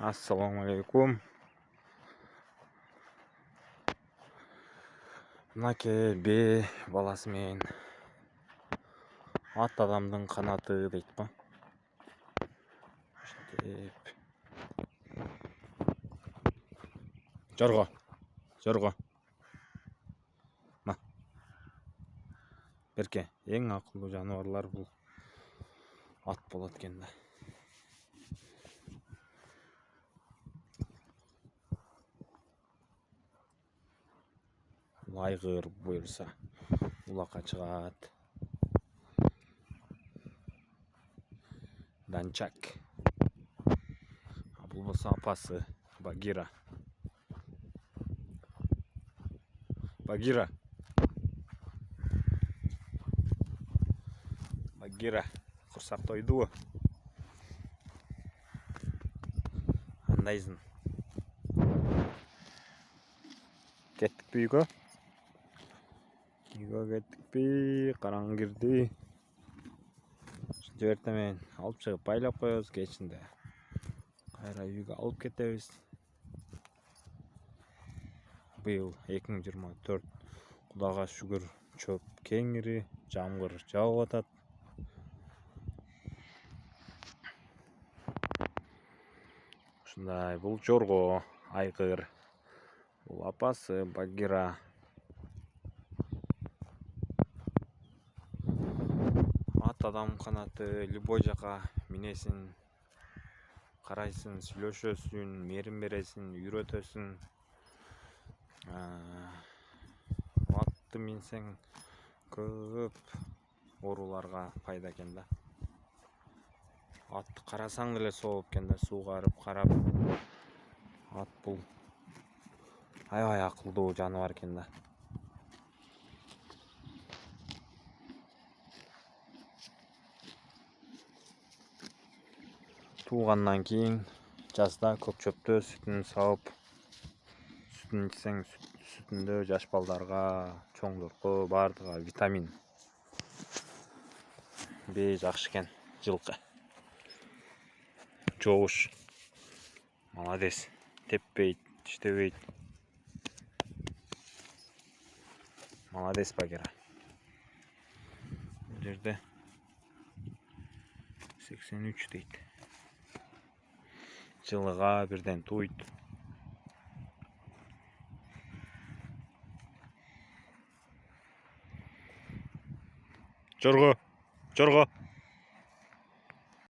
Assalomu alaykum. Мынакей бе баласы мен ат адамдың қанаты дейді ғой. Жорға. Берке, ең ақылды жануарлар бұл ат болады екен да. Айғыр бұйырса улаққа шығады. Данчак. Бұл болса апасы Багира. Багира, құрсақ тойды ғой. Андайсың. Кеттік пе үйге? Үйге кеттік пе? Қараңғы кірді. Жібертемен алып шығып байлап қоямыз кешінде. Қайра үйге алып кетеміз. Биыл 2024. Құдаға шүгір, чөп кеңірі, жамғыр жауып атат. Шындай, бұл жорға, айғыр. Бұл апасы Багира. Ат адам қанаты, любой жаққа минесін, қарайсын, сөйлешесін, мерім бересін, үйретесін. Атты минсең көп оруларға пайда екен да. Атты қарасаң деле соғып екен да, суғарып қарап. Ат бұл аябай ақылды жануар екен да. Туғаннан кейін жазда көк шөпті сүтін сауып, сүтін ішсең сүтінде жаш балдарға, чоңдорға бардыға витамин Б жақшы екен. Жылқы жоғыш, молодец, теппейді, тіштебейді. Молодец Багира. Бұл жерде 83 дейді. Жылыға бірден туйды. Жорға.